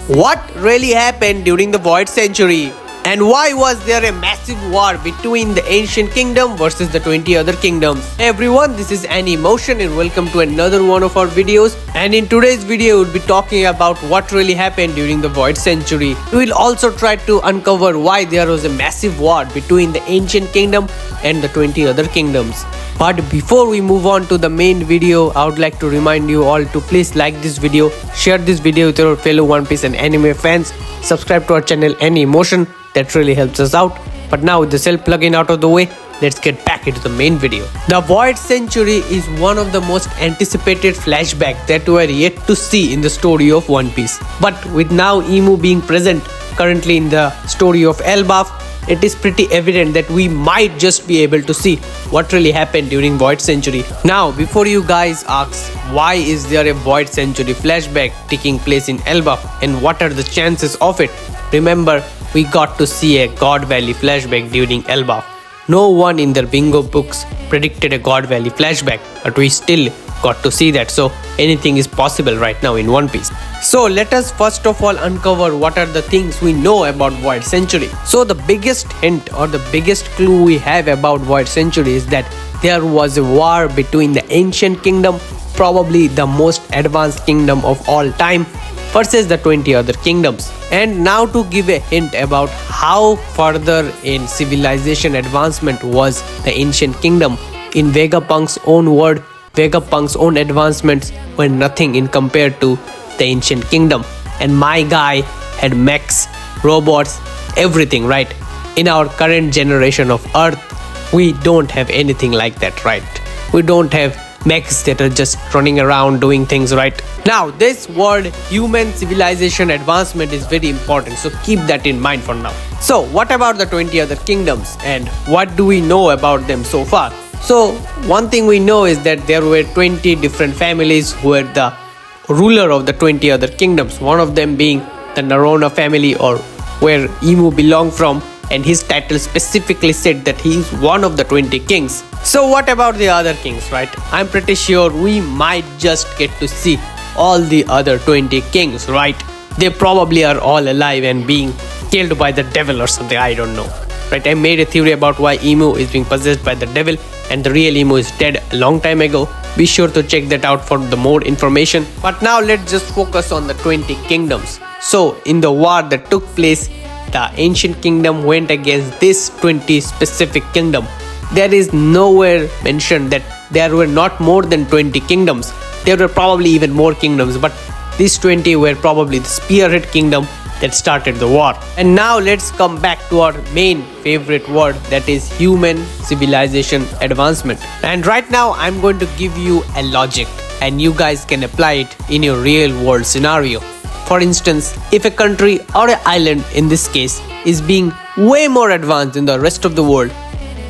What really happened during the Void Century? And why was there a massive war between the ancient kingdom versus the 20 other kingdoms? Hey everyone, this is Motion and welcome to another one of our videos. And in today's video, we'll be talking about what really happened during the Void Century. We will also try to uncover why there was a massive war between the ancient kingdom and the 20 other kingdoms. But before we move on to the main video, I would like to remind you all to please like this video, share this video with your fellow One Piece and anime fans, subscribe to our channel Motion. That really helps us out. But now with the self plugin out of the way, let's get back into the main video. The Void Century is one of the most anticipated flashbacks that we are yet to see in the story of One Piece. But with now Emu being present currently in the story of Elbaf, it is pretty evident that we might just be able to see what really happened during Void Century. Now, before you guys ask why is there a Void Century flashback taking place in Elbaf and what are the chances of it, remember we got to see a God Valley flashback during Elbaf. No one in their bingo books predicted a God Valley flashback, but we still got to see that, so anything is possible right now in One Piece. So let us first of all uncover what are the things we know about Void Century. So the biggest hint or the biggest clue we have about Void Century is that there was a war between the ancient kingdom, probably the most advanced kingdom of all time, versus the 20 other kingdoms. And now to give a hint about how further in civilization advancement was the ancient kingdom, in Vegapunk's own word, Vegapunk's own advancements were nothing in compared to the ancient kingdom. And my guy had mechs, robots, everything, right? In our current generation of Earth, we don't have anything like that, right? We don't have mechs that are just running around doing things, right? Now, this word human civilization advancement is very important, so keep that in mind for now. So, what about the 20 other kingdoms and what do we know about them so far? So, one thing we know is that there were 20 different families who were the ruler of the 20 other kingdoms, one of them being the Narona family, or where Emu belonged from, and his title specifically said that he is one of the 20 kings. So what about the other kings, right? I'm pretty sure we might just get to see all the other 20 kings, right? They probably are all alive and being killed by the devil or something, I don't know. Right, I made a theory about why Emu is being possessed by the devil and the real Emu is dead a long time ago. Be sure to check that out for the more information. But now let's just focus on the 20 kingdoms. So in the war that took place, the ancient kingdom went against this 20 specific kingdom. There is nowhere mentioned that there were not more than 20 kingdoms. There were probably even more kingdoms, but these 20 were probably the spearhead kingdom that started the war. And now let's come back to our main favorite word, that is human civilization advancement. And right now I'm going to give you a logic and you guys can apply it in your real world scenario. For instance, if a country or an island in this case is being way more advanced than the rest of the world,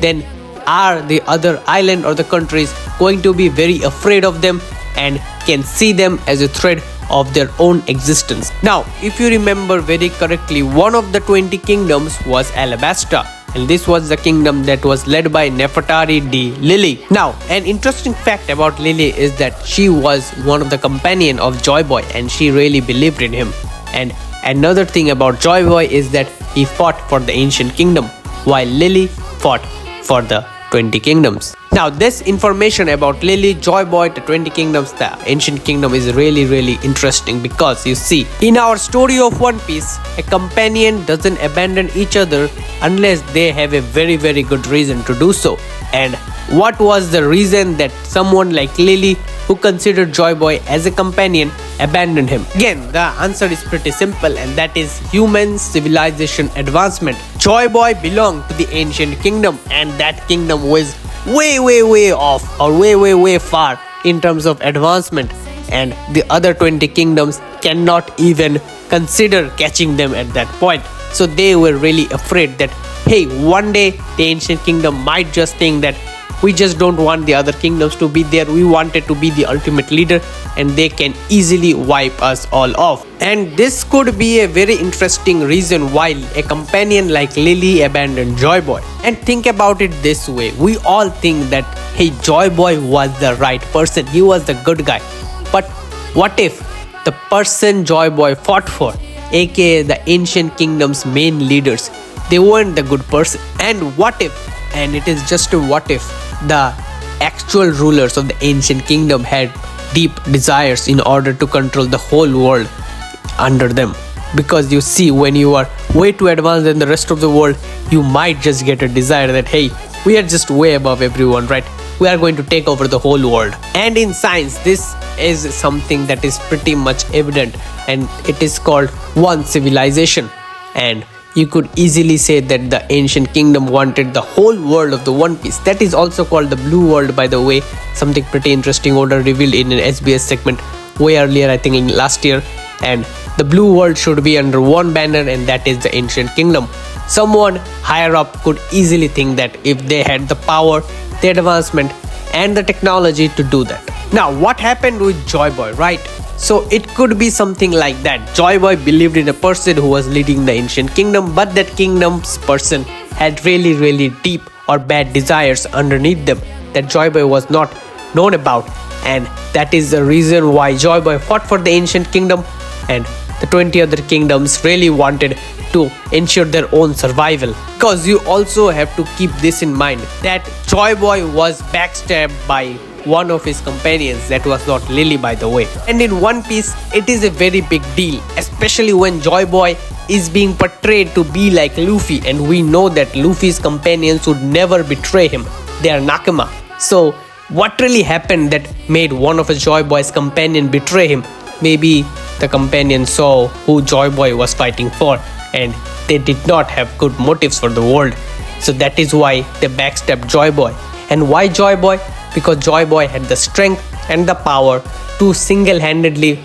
then are the other island or the countries going to be very afraid of them and can see them as a threat of their own existence? Now, if you remember very correctly, one of the 20 kingdoms was Alabasta, and this was the kingdom that was led by Nefertari D. Lily. Now, an interesting fact about Lily is that she was one of the companion of Joyboy and she really believed in him. And another thing about Joyboy is that he fought for the ancient kingdom while Lily fought for the 20 kingdoms. Now, this information about Lily, Joyboy, the 20 kingdoms, the ancient kingdom is really interesting because you see, in our story of One Piece, a companion doesn't abandon each other unless they have a very good reason to do so. And what was the reason that someone like Lily, who considered Joyboy as a companion, abandoned him? Again, the answer is pretty simple, and that is human civilization advancement. Joyboy belonged to the ancient kingdom, and that kingdom was way off or way far in terms of advancement, and the other 20 kingdoms cannot even consider catching them at that point. So they were really afraid that, hey, one day the ancient kingdom might just think that we just don't want the other kingdoms to be there, we wanted to be the ultimate leader and they can easily wipe us all off. And this could be a very interesting reason why a companion like Lily abandoned Joyboy. And think about it this way, we all think that, hey, Joyboy was the right person, he was the good guy. But what if the person Joyboy fought for aka the ancient kingdom's main leaders, they weren't the good person. And what if, and it is just a what if, the actual rulers of the ancient kingdom had deep desires in order to control the whole world under them? Because you see, when you are way too advanced than the rest of the world, you might just get a desire that, hey, we are just way above everyone, right? We are going to take over the whole world. And in science, this is something that is pretty much evident, and it is called one civilization. And you could easily say that the ancient kingdom wanted the whole world of the One Piece. That is also called the Blue World, by the way. Something pretty interesting Oda revealed in an SBS segment way earlier, I think in last year. And the Blue World should be under one banner, and that is the ancient kingdom. Someone higher up could easily think that if they had the power, the advancement and the technology to do that. Now, what happened with Joyboy, right? So it could be something like that. Joyboy believed in a person who was leading the ancient kingdom, but that kingdom's person had really deep or bad desires underneath them that Joyboy was not known about. And that is the reason why Joyboy fought for the ancient kingdom, and the 20 other kingdoms really wanted to ensure their own survival. Because you also have to keep this in mind, that Joyboy was backstabbed by one of his companions. That was not Lily, by the way. And in One Piece, it is a very big deal, especially when Joyboy is being portrayed to be like Luffy, and we know that Luffy's companions would never betray him. They are Nakama. So what really happened that made one of Joyboy's companion betray him? Maybe the companion saw who Joyboy was fighting for, and they did not have good motives for the world. So that is why they backstabbed Joyboy. And why Joyboy? Because Joyboy had the strength and the power to single-handedly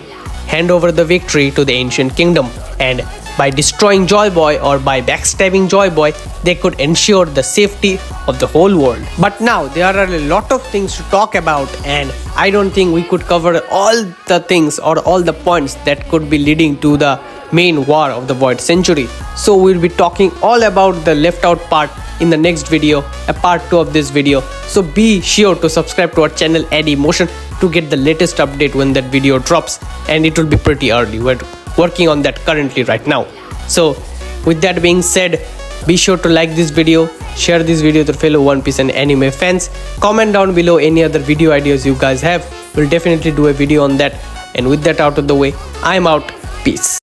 hand over the victory to the ancient kingdom. And by destroying Joyboy or by backstabbing Joyboy, they could ensure the safety of the whole world. But now there are a lot of things to talk about, and I don't think we could cover all the things or all the points that could be leading to the main war of the Void Century. So we'll be talking all about the left out part in the next video, a part 2 of this video. So be sure to subscribe to our channel Motion to get the latest update when that video drops, and it will be pretty early. We're working on that currently right now. So with that being said, be sure to like this video, share this video to fellow One Piece and anime fans, comment down below any other video ideas you guys have. We'll definitely do a video on that. And with that out of the way, I'm out. Peace.